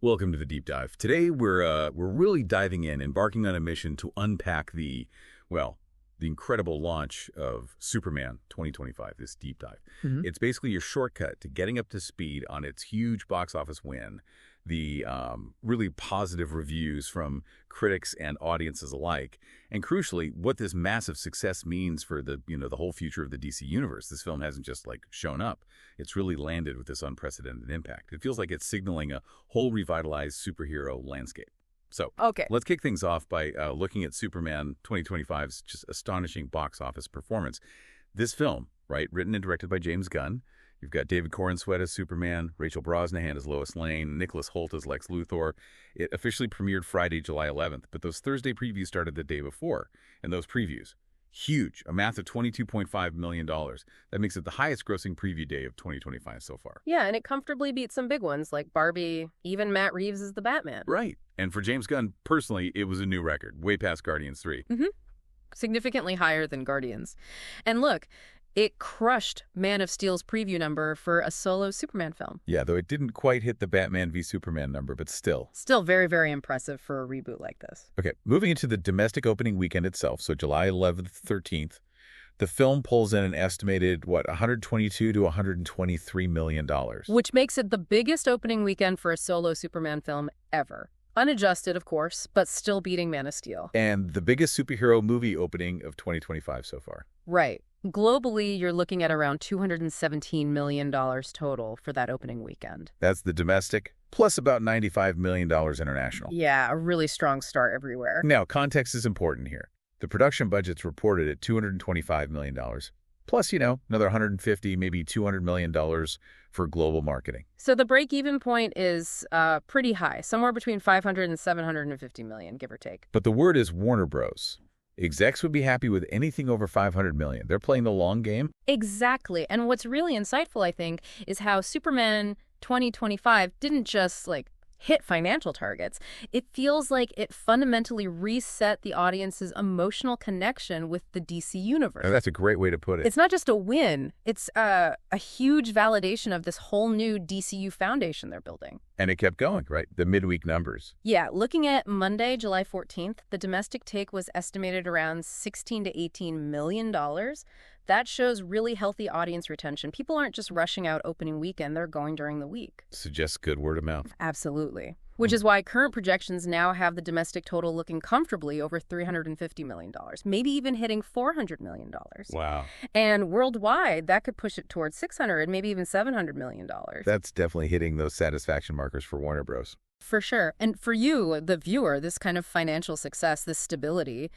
Welcome to the deep dive. Today we're really diving in, embarking on a mission to unpack the incredible launch of Superman 2025. This deep dive. It's basically your shortcut to getting up to speed on its huge box office win, the really positive reviews from critics and audiences alike, and crucially, what this massive success means for the whole future of the DC universe. This film hasn't just shown up; it's really landed with this unprecedented impact. It feels like it's signaling a whole revitalized superhero landscape. So, let's kick things off by looking at Superman 2025's just astonishing box office performance. This film, right, written and directed by James Gunn. You've got David Corenswet as Superman, Rachel Brosnahan as Lois Lane, Nicholas Hoult as Lex Luthor. It officially premiered Friday, July 11th, but those Thursday previews started the day before. And those previews, huge, a massive $22.5 million. That makes it the highest-grossing preview day of 2025 so far. Yeah, and it comfortably beats some big ones like Barbie, even Matt Reeves as the Batman. Right. And for James Gunn, personally, it was a new record, way past Guardians 3. Significantly higher than Guardians. And look, it crushed Man of Steel's preview number for a solo Superman film. Yeah, though it didn't quite hit the Batman v Superman number, but still. Still very, very impressive for a reboot like this. Okay, moving into the domestic opening weekend itself, so July 11th, 13th, the film pulls in an estimated, $122 to $123 million. Which makes it the biggest opening weekend for a solo Superman film ever. Unadjusted, of course, but still beating Man of Steel. And the biggest superhero movie opening of 2025 so far. Right. Globally, you're looking at around $217 million total for that opening weekend. That's the domestic, plus about $95 million international. Yeah, a really strong start everywhere. Now, context is important here. The production budget's reported at $225 million, plus, another $150, maybe $200 million for global marketing. So the break-even point is pretty high, somewhere between $500 and $750 million, give or take. But the word is Warner Bros. Execs would be happy with anything over $500 million. They're playing the long game. Exactly. And what's really insightful, I think, is how Superman 2025 didn't just, hit financial targets. It feels like it fundamentally reset the audience's emotional connection with the DC universe. Oh, that's a great way to put it. It's not just a win. It's a huge validation of this whole new DCU foundation they're building. And it kept going, right? The midweek numbers. Yeah, looking at Monday, July 14th, the domestic take was estimated around $16 to $18 million. That shows really healthy audience retention. People aren't just rushing out opening weekend, they're going during the week. Suggests good word of mouth. Absolutely. Which is why current projections now have the domestic total looking comfortably over $350 million, maybe even hitting $400 million. Wow. And worldwide, that could push it towards $600 and maybe even $700 million. That's definitely hitting those satisfaction markers for Warner Bros. For sure. And for you, the viewer, this kind of financial success, this stability,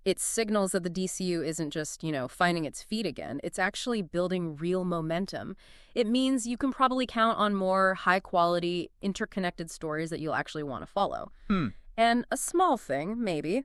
it signals that the DCU isn't just, finding its feet again. It's actually building real momentum. It means you can probably count on more high-quality, interconnected stories that you'll actually want to follow. And a small thing, maybe,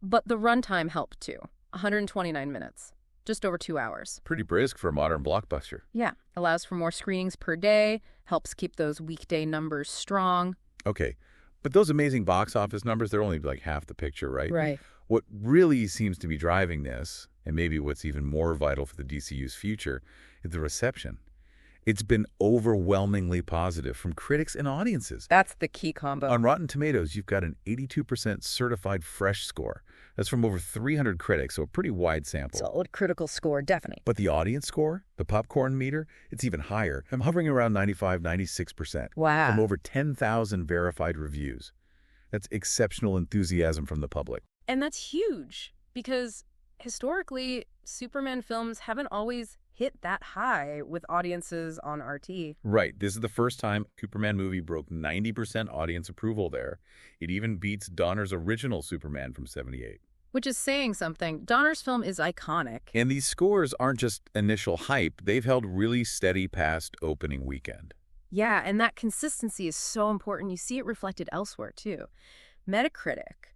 but the runtime helped too. 129 minutes. Just over 2 hours. Pretty brisk for a modern blockbuster. Yeah. Allows for more screenings per day, helps keep those weekday numbers strong. Okay. But those amazing box office numbers, they're only half the picture, right? Right. What really seems to be driving this, and maybe what's even more vital for the DCU's future, is the reception. It's been overwhelmingly positive from critics and audiences. That's the key combo. On Rotten Tomatoes, you've got an 82% certified fresh score. That's from over 300 critics, so a pretty wide sample. Solid critical score, definitely. But the audience score, the popcorn meter, it's even higher. I'm hovering around 95, 96%. Wow. From over 10,000 verified reviews. That's exceptional enthusiasm from the public. And that's huge because historically, Superman films haven't always hit that high with audiences on RT. Right. This is the first time a Superman movie broke 90% audience approval there. It even beats Donner's original Superman from '78. Which is saying something. Donner's film is iconic. And these scores aren't just initial hype. They've held really steady past opening weekend. Yeah, and that consistency is so important. You see it reflected elsewhere, too. Metacritic,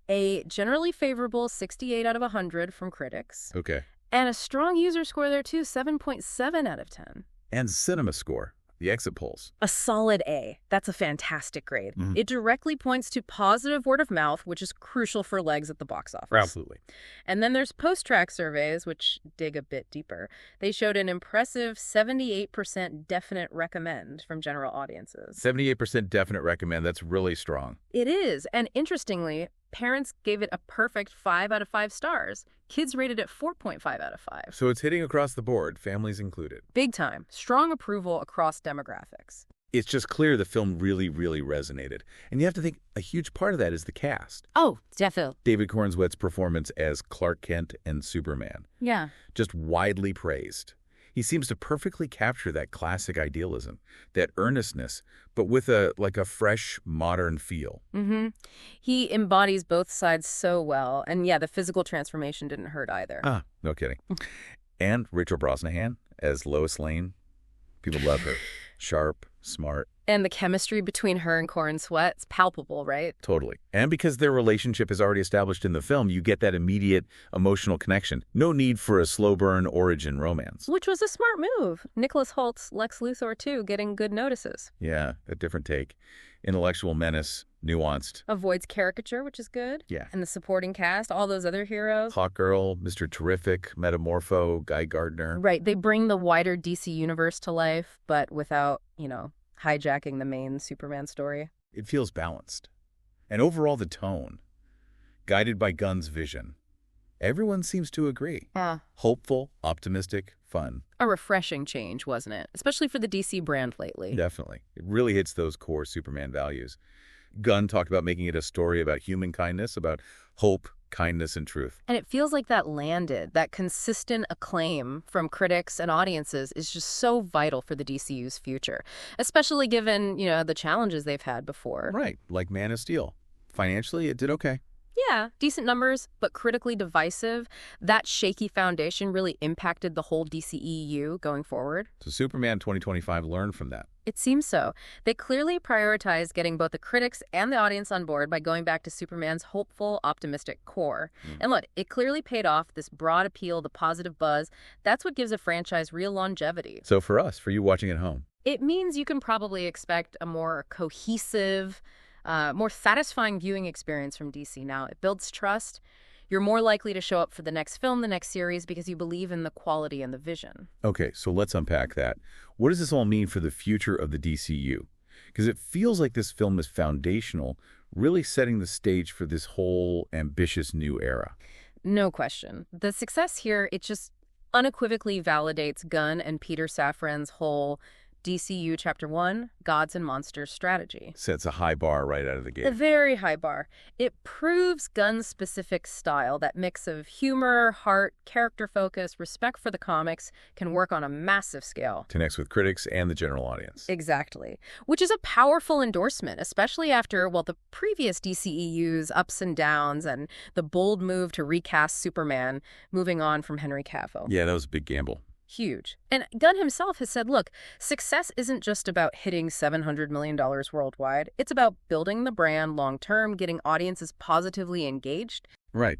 a generally favorable 68 out of 100 from critics. Okay. And a strong user score there, too, 7.7 out of 10. And Cinema Score, the exit polls. A solid A. That's a fantastic grade. It directly points to positive word of mouth, which is crucial for legs at the box office. Absolutely. And then there's post-track surveys, which dig a bit deeper. They showed an impressive 78% definite recommend from general audiences. 78% definite recommend. That's really strong. It is. And interestingly, parents gave it a perfect 5 out of 5 stars. Kids rated it 4.5 out of 5. So it's hitting across the board, families included. Big time. Strong approval across demographics. It's just clear the film really, really resonated. And you have to think a huge part of that is the cast. Oh, definitely. David Corenswet's performance as Clark Kent and Superman. Yeah. Just widely praised. He seems to perfectly capture that classic idealism, that earnestness, but with a fresh, modern feel. He embodies both sides so well. And yeah, the physical transformation didn't hurt either. Ah, no kidding. And Rachel Brosnahan as Lois Lane. People love her. Sharp, smart. And the chemistry between her and Corenswet is palpable, right? Totally. And because their relationship is already established in the film, you get that immediate emotional connection. No need for a slow burn origin romance. Which was a smart move. Nicholas Holt's Lex Luthor, too, getting good notices. Yeah, a different take. Intellectual menace, nuanced. Avoids caricature, which is good. Yeah. And the supporting cast, all those other heroes. Hawkgirl, Mr. Terrific, Metamorpho, Guy Gardner. Right. They bring the wider DC universe to life, but without, hijacking the main Superman story. It feels balanced. And overall, the tone, guided by Gunn's vision. Everyone seems to agree. Yeah. Hopeful, optimistic, fun. A refreshing change, wasn't it? Especially for the DC brand lately. Definitely. It really hits those core Superman values. Gunn talked about making it a story about human kindness, about hope, kindness, and truth. And it feels like that landed. That consistent acclaim from critics and audiences is just so vital for the DCU's future, especially given, the challenges they've had before. Right, like Man of Steel. Financially, it did okay. Yeah, decent numbers, but critically divisive. That shaky foundation really impacted the whole DCEU going forward. So Superman 2025 learned from that. It seems so. They clearly prioritized getting both the critics and the audience on board by going back to Superman's hopeful, optimistic core. And look, it clearly paid off. This broad appeal, the positive buzz, that's what gives a franchise real longevity. So for us, for you watching at home, it means you can probably expect a more cohesive, more satisfying viewing experience from DC now. It builds trust. You're more likely to show up for the next film, the next series, because you believe in the quality and the vision. Okay, so let's unpack that. What does this all mean for the future of the DCU? Because it feels like this film is foundational, really setting the stage for this whole ambitious new era. No question. The success here, it just unequivocally validates Gunn and Peter Safran's whole DCU Chapter 1, Gods and Monsters strategy. Sets a high bar right out of the gate. A very high bar. It proves Gunn's specific style, that mix of humor, heart, character focus, respect for the comics, can work on a massive scale. Connects with critics and the general audience. Exactly. Which is a powerful endorsement, especially after, the previous DCEU's ups and downs and the bold move to recast Superman, moving on from Henry Cavill. Yeah, that was a big gamble. Huge. And Gunn himself has said, look, success isn't just about hitting $700 million worldwide. It's about building the brand long-term, getting audiences positively engaged. Right.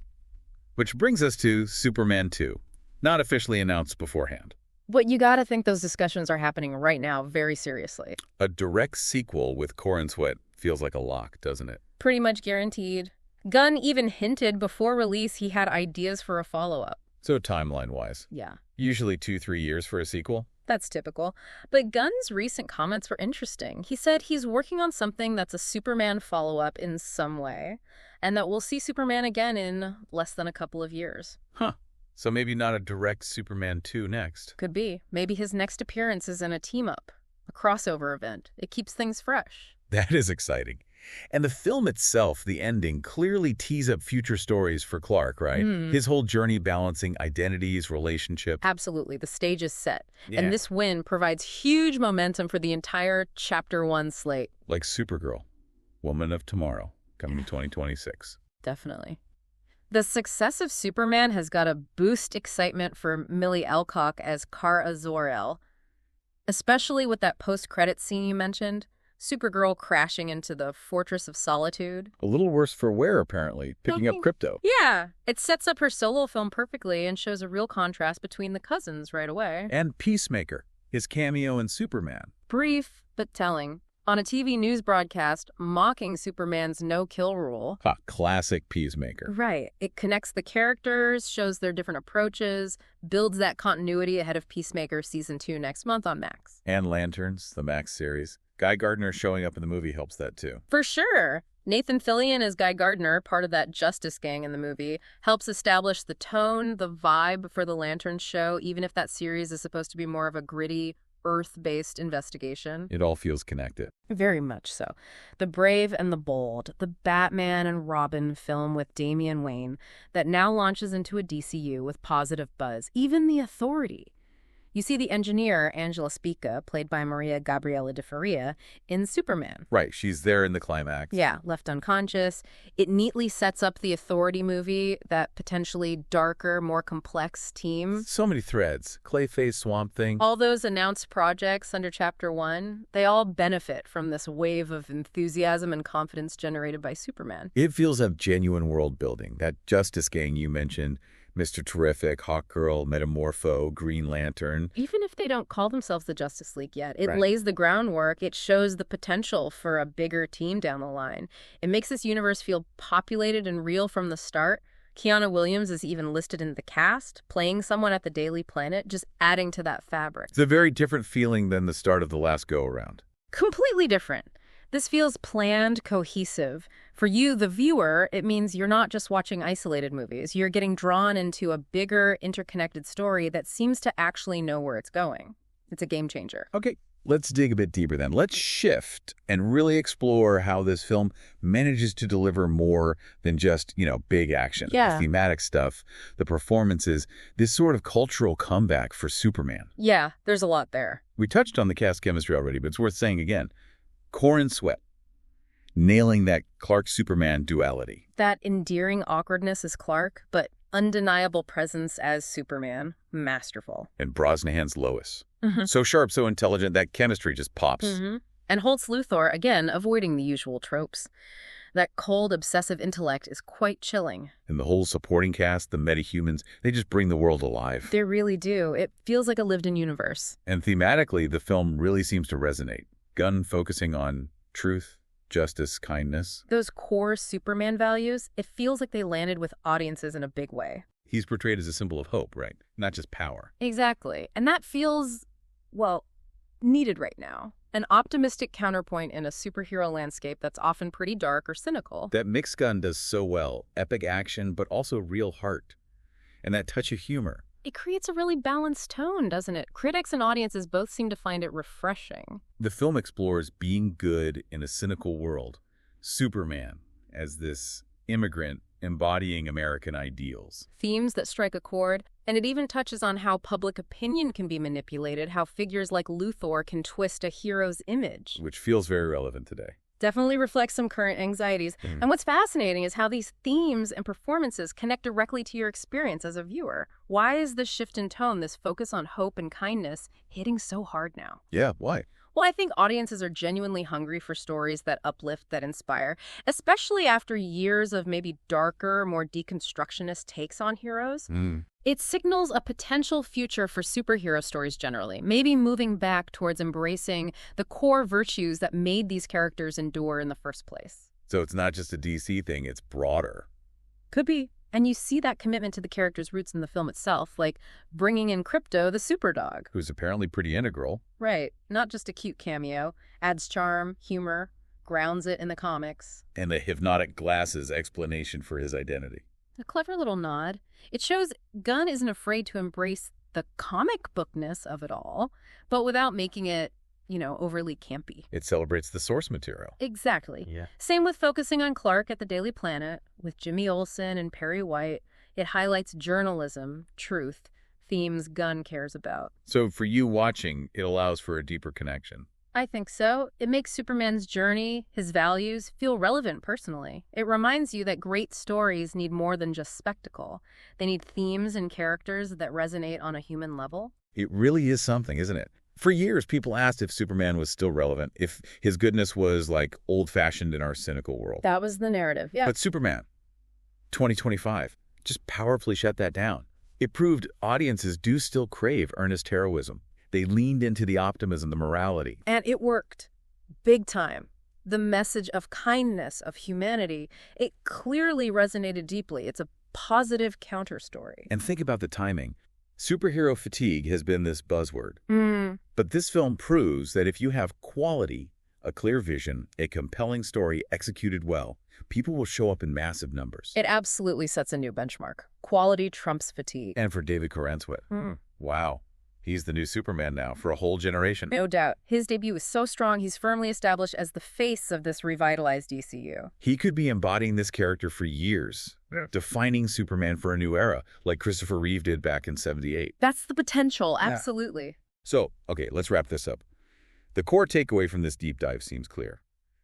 Which brings us to Superman 2, not officially announced beforehand. But you gotta think those discussions are happening right now very seriously. A direct sequel with Corenswet feels like a lock, doesn't it? Pretty much guaranteed. Gunn even hinted before release he had ideas for a follow-up. So timeline-wise. Yeah. Usually 2-3 years for a sequel. That's typical. But Gunn's recent comments were interesting. He said he's working on something that's a Superman follow-up in some way, and that we'll see Superman again in less than a couple of years. Huh. So maybe not a direct Superman 2 next. Could be. Maybe his next appearance is in a team-up, a crossover event. It keeps things fresh. That is exciting. And the film itself, the ending, clearly tees up future stories for Clark, right? His whole journey balancing identities, relationship. Absolutely. The stage is set. Yeah. And this win provides huge momentum for the entire Chapter 1 slate. Like Supergirl, Woman of Tomorrow, coming in 2026. Definitely. The success of Superman has got to boost excitement for Millie Alcock as Kara Zor-El, especially with that post-credits scene you mentioned. Supergirl crashing into the Fortress of Solitude. A little worse for wear, apparently, picking up crypto. Yeah, it sets up her solo film perfectly and shows a real contrast between the cousins right away. And Peacemaker, His cameo in Superman. Brief, but telling. On a TV news broadcast mocking Superman's no-kill rule. Classic peacemaker. Right. It connects the characters, shows their different approaches, builds that continuity ahead of Peacemaker Season 2 next month on Max. And Lanterns, the Max series. Guy Gardner showing up in the movie helps that too. For sure. Nathan Fillion as Guy Gardner, part of that Justice Gang in the movie, helps establish the tone, the vibe for the Lanterns show, even if that series is supposed to be more of a gritty, Earth-based investigation. It all feels connected. Very much so. The Brave and the Bold, the Batman and Robin film with Damian Wayne that now launches into a DCU with positive buzz. Even The Authority. You see the engineer, Angela Spica, played by Maria Gabriela de Faria, in Superman. Right, she's there in the climax. Yeah, left unconscious. It neatly sets up the Authority movie, that potentially darker, more complex team. So many threads. Clayface, Swamp Thing. All those announced projects under Chapter 1, they all benefit from this wave of enthusiasm and confidence generated by Superman. It feels like genuine world building. That Justice Gang you mentioned, Mr. Terrific, Hawkgirl, Metamorpho, Green Lantern. Even if they don't call themselves the Justice League yet, it Right. lays the groundwork. It shows the potential for a bigger team down the line. It makes this universe feel populated and real from the start. Keanu Williams is even listed in the cast, playing someone at the Daily Planet, just adding to that fabric. It's a very different feeling than the start of the last go-around. Completely different. This feels planned, cohesive. For you, the viewer, it means you're not just watching isolated movies. You're getting drawn into a bigger, interconnected story that seems to actually know where it's going. It's a game changer. Okay, let's dig a bit deeper then. Let's shift and really explore how this film manages to deliver more than just, big action. Yeah. The thematic stuff, the performances, this sort of cultural comeback for Superman. Yeah, there's a lot there. We touched on the cast chemistry already, but it's worth saying again. Core and Sweat, nailing that Clark-Superman duality. That endearing awkwardness as Clark, but undeniable presence as Superman. Masterful. And Brosnahan's Lois. So sharp, so intelligent, that chemistry just pops. And Holt's Luthor, again, avoiding the usual tropes. That cold, obsessive intellect is quite chilling. And the whole supporting cast, the metahumans, they just bring the world alive. They really do. It feels like a lived-in universe. And thematically, the film really seems to resonate. Gunn focusing on truth, justice, kindness. Those core Superman values, it feels like they landed with audiences in a big way. He's portrayed as a symbol of hope, right? Not just power. Exactly. And that feels, needed right now. An optimistic counterpoint in a superhero landscape that's often pretty dark or cynical. That mix Gunn does so well. Epic action, but also real heart. And that touch of humor. It creates a really balanced tone, doesn't it? Critics and audiences both seem to find it refreshing. The film explores being good in a cynical world. Superman as this immigrant embodying American ideals. Themes that strike a chord, and it even touches on how public opinion can be manipulated, how figures like Luthor can twist a hero's image. Which feels very relevant today. Definitely reflects some current anxieties. And what's fascinating is how these themes and performances connect directly to your experience as a viewer. Why is this shift in tone, this focus on hope and kindness, hitting so hard now? Yeah, why? Well, I think audiences are genuinely hungry for stories that uplift, that inspire, especially after years of maybe darker, more deconstructionist takes on heroes. It signals a potential future for superhero stories generally, maybe moving back towards embracing the core virtues that made these characters endure in the first place. So it's not just a DC thing, it's broader. Could be. And you see that commitment to the character's roots in the film itself, like bringing in Crypto, the superdog. Who's apparently pretty integral. Right. Not just a cute cameo. Adds charm, humor, grounds it in the comics. And the hypnotic glasses explanation for his identity. A clever little nod. It shows Gunn isn't afraid to embrace the comic bookness of it all, but without making it, overly campy. It celebrates the source material. Exactly. Yeah. Same with focusing on Clark at the Daily Planet, with Jimmy Olsen and Perry White. It highlights journalism, truth, themes Gunn cares about. So for you watching, it allows for a deeper connection. I think so. It makes Superman's journey, his values, feel relevant personally. It reminds you that great stories need more than just spectacle. They need themes and characters that resonate on a human level. It really is something, isn't it? For years, people asked if Superman was still relevant, if his goodness was like old-fashioned in our cynical world. That was the narrative, yeah. But Superman, 2025, just powerfully shut that down. It proved audiences do still crave earnest heroism. They leaned into the optimism, the morality. And it worked. Big time. The message of kindness, of humanity, it clearly resonated deeply. It's a positive counterstory. And think about the timing. Superhero fatigue has been this buzzword. But this film proves that if you have quality, a clear vision, a compelling story executed well, people will show up in massive numbers. It absolutely sets a new benchmark. Quality trumps fatigue. And for David Corenswet, wow, he's the new Superman now for a whole generation. No doubt. His debut is so strong, he's firmly established as the face of this revitalized DCU. He could be embodying this character for years, defining Superman for a new era, like Christopher Reeve did back in '78. That's the potential, absolutely. So, okay, let's wrap this up. The core takeaway from this deep dive seems clear.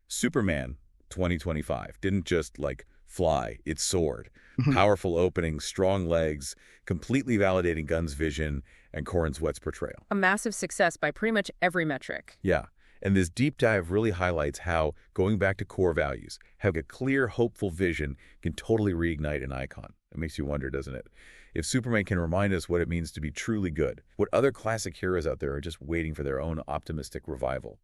Superman 2025 didn't just, fly, it soared. Powerful opening, strong legs, completely validating Gunn's vision and Corenswet's portrayal. A massive success by pretty much every metric. Yeah, and this deep dive really highlights how, going back to core values, having a clear, hopeful vision can totally reignite an icon. It makes you wonder, doesn't it? If Superman can remind us what it means to be truly good, what other classic heroes out there are just waiting for their own optimistic revival?